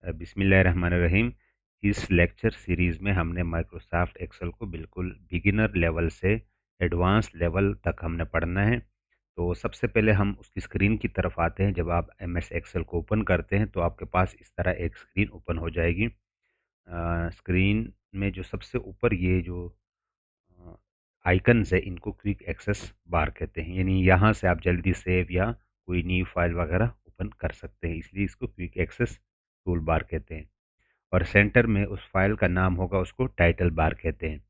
बिस्मिल्लाहिर्रहमानिर्रहीम। इस lecture series में हमने माइक्रोसॉफ्ट एक्सेल को बिल्कुल बिगिनर लेवल से एडवांस लेवल तक हमने पढ़ना है। तो सबसे पहले हम उसकी स्क्रीन की तरफ आते हैं। जब आप एमएस एक्सेल को ओपन करते हैं तो आपके पास इस तरह एक स्क्रीन ओपन हो जाएगी। स्क्रीन में जो सबसे ऊपर ये जो आइकन्स है इनको क्विक एक्सेस बार कहते हैं, यानी यहाँ से आप जल्दी सेव या कोई न्यू फाइल वगैरह ओपन कर सकते हैं, इसलिए इसको क्विक एक्सेस टूल बार कहते हैं। और सेंटर में उस फाइल का नाम होगा, उसको टाइटल बार कहते हैं।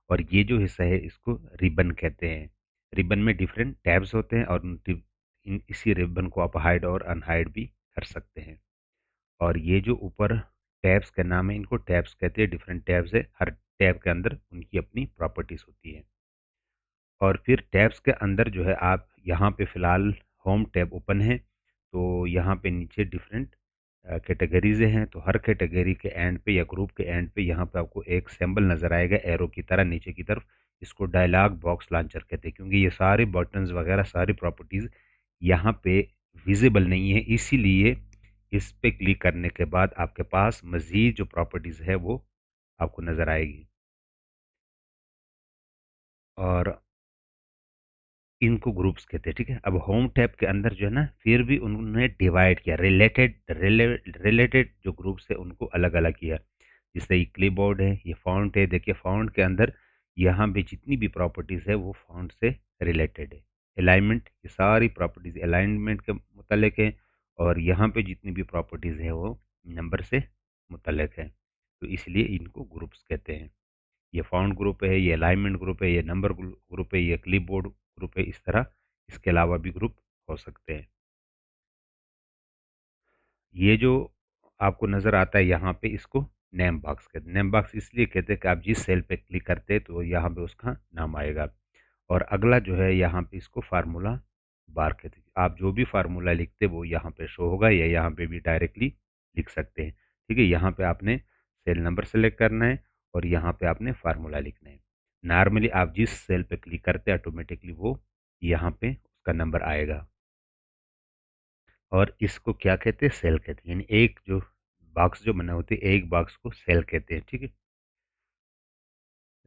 और ये जो हिस्सा है इसको रिबन कहते हैं। रिबन में डिफरेंट टैब्स होते हैं और इसी रिबन को आप हाइड और अनहाइड भी कर सकते हैं। और ये जो ऊपर टैब्स का नाम है इनको टैब्स कहते हैं। डिफरेंट टैब्स है, हर टैब के अंदर उनकी अपनी प्रॉपर्टीज होती है। और फिर टैब्स के अंदर जो है आप यहाँ पे फ़िलहाल होम टैब ओपन है, तो यहाँ पे नीचे डिफरेंट कैटेगरीज हैं। तो हर कैटेगरी के एंड पे या ग्रुप के एंड पे यहाँ पे आपको एक सिंबल नज़र आएगा एरो की तरह नीचे की तरफ। इसको डायलॉग बॉक्स लॉन्चर कहते हैं, क्योंकि ये सारे बटन्स वगैरह सारी प्रॉपर्टीज़ यहाँ पे विजिबल नहीं है, इसीलिए इस पे क्लिक करने के बाद आपके पास मज़ीद जो प्रॉपर्टीज़ है वो आपको नज़र आएगी। और इनको ग्रुप्स कहते हैं, ठीक है। अब होम टैब के अंदर जो है ना, फिर भी उन्होंने डिवाइड किया, रिलेटेड जो ग्रुप्स है उनको अलग अलग किया। जैसे ये क्लिपबोर्ड है, ये फॉन्ट है। देखिए फॉन्ट के अंदर यहाँ पे जितनी भी प्रॉपर्टीज़ है वो फॉन्ट से रिलेटेड है। अलाइनमेंट, ये सारी प्रॉपर्टीज़ अलाइनमेंट के मुतल्लिक है। और यहाँ पे जितनी भी प्रॉपर्टीज़ है वो नंबर से मुतल्लिक है, तो इसलिए इनको ग्रुप्स कहते हैं। ये फाउंड ग्रुप है, ये अलाइनमेंट ग्रुप है, ये नंबर ग्रुप है, ये क्लिपबोर्ड ग्रुप है। इस तरह इसके अलावा भी ग्रुप हो सकते हैं। ये जो आपको नज़र आता है यहाँ पे, इसको नेम बॉक्स कहते हैं। नेम बॉक्स इसलिए कहते हैं कि आप जिस सेल पे क्लिक करते हैं तो यहाँ पे उसका नाम आएगा। और अगला जो है यहाँ पे इसको फार्मूला बार कहते हैं। आप जो भी फार्मूला लिखते हैं वो यहाँ पे शो होगा, या यहाँ पे भी डायरेक्टली लिख सकते हैं, ठीक है। यहाँ पे आपने सेल नंबर सेलेक्ट करना है और यहाँ पे आपने फार्मूला लिखना है। नॉर्मली आप जिस सेल पे क्लिक करते हैं ऑटोमेटिकली वो यहाँ पे उसका नंबर आएगा। और इसको क्या कहते हैं, सेल कहते हैं, यानी एक जो बॉक्स जो बना होती है एक बॉक्स को सेल कहते हैं, ठीक है।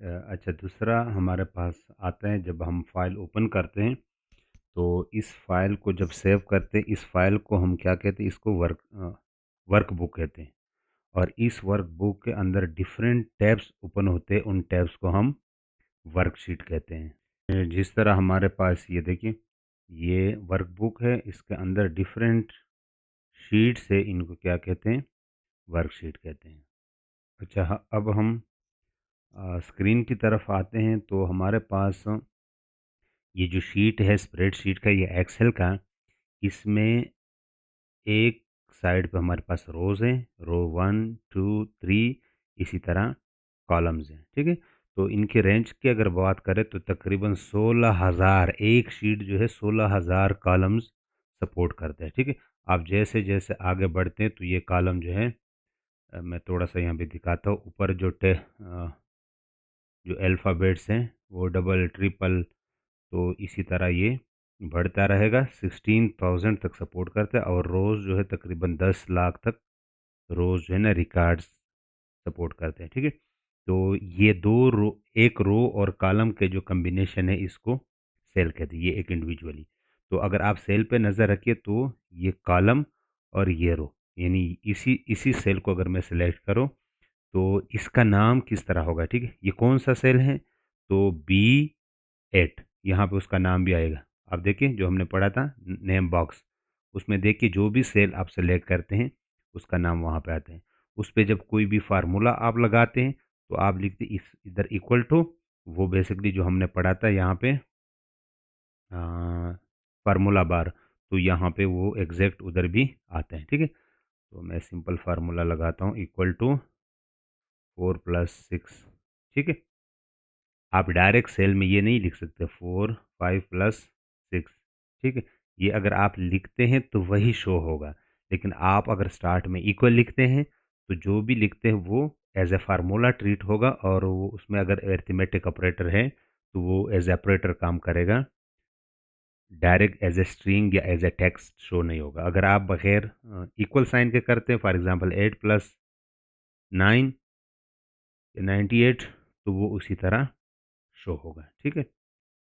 अच्छा, दूसरा हमारे पास आता है जब हम फाइल ओपन करते हैं तो इस फाइल को जब सेव करते हैं, इस फाइल को हम क्या कहते हैं, इसको वर्क बुक कहते हैं। और इस वर्क बुक के अंदर डिफरेंट टैब्स ओपन होते हैं, उन टैब्स को हम वर्कशीट कहते हैं। जिस तरह हमारे पास ये देखिए, ये वर्कबुक है, इसके अंदर डिफरेंट शीट्स है, इनको क्या कहते हैं, वर्कशीट कहते हैं। अच्छा, अब हम स्क्रीन की तरफ आते हैं तो हमारे पास ये जो शीट है स्प्रेडशीट का, ये एक्सेल का, इसमें एक साइड पे हमारे पास रोज़ हैं, रो 1 2 3, इसी तरह कॉलम्स हैं, ठीक है। तो इनके रेंज की अगर बात करें तो तकरीबन 16,000, एक शीट जो है 16,000 कॉलम्स सपोर्ट करते हैं, ठीक है। आप जैसे जैसे आगे बढ़ते हैं तो ये कॉलम जो है, मैं थोड़ा सा यहाँ पे दिखाता हूँ। ऊपर जो अल्फ़ाबेट्स हैं वो डबल ट्रिपल, तो इसी तरह ये बढ़ता रहेगा। 16,000 तक सपोर्ट करता है। और रोज़ जो है तकरीबन 10 लाख तक रोज़ जो है ना रिकॉर्ड्स सपोर्ट करते हैं, ठीक है। तो ये दो रो, एक रो और कॉलम के जो कम्बिनेशन है इसको सेल कहते हैं, ये एक इंडिविजुअली। तो अगर आप सेल पे नज़र रखिए तो ये कॉलम और ये रो, यानी इसी इसी सेल को अगर मैं सिलेक्ट करूँ तो इसका नाम किस तरह होगा, ठीक है। ये कौन सा सेल है, तो B8, यहाँ पे उसका नाम भी आएगा। आप देखिए जो हमने पढ़ा था नेम बॉक्स, उसमें देखिए जो भी सेल आप सेलेक्ट करते हैं उसका नाम वहाँ पे आता है। उस पे जब कोई भी फार्मूला आप लगाते हैं तो आप लिखते इस इधर इक्वल टू, वो बेसिकली जो हमने पढ़ा था यहाँ पे फार्मूला बार, तो यहाँ पे वो एग्जैक्ट उधर भी आते हैं, ठीक है। तो मैं सिंपल फार्मूला लगाता हूँ, इक्वल टू 4+6, ठीक है। आप डायरेक्ट सेल में ये नहीं लिख सकते 4 5+6, ठीक है। ये अगर आप लिखते हैं तो वही शो होगा, लेकिन आप अगर स्टार्ट में इक्वल लिखते हैं तो जो भी लिखते हैं वो एज ए फार्मूला ट्रीट होगा। और वो उसमें अगर अरिथमेटिक ऑपरेटर है तो वो एज ऑपरेटर काम करेगा, डायरेक्ट एज ए स्ट्रिंग या एज ए टेक्स्ट शो नहीं होगा। अगर आप बगैर इक्वल साइन के करते हैं, फॉर एग्जांपल 8 + 9 या 98, तो वो उसी तरह शो होगा। ठीक है।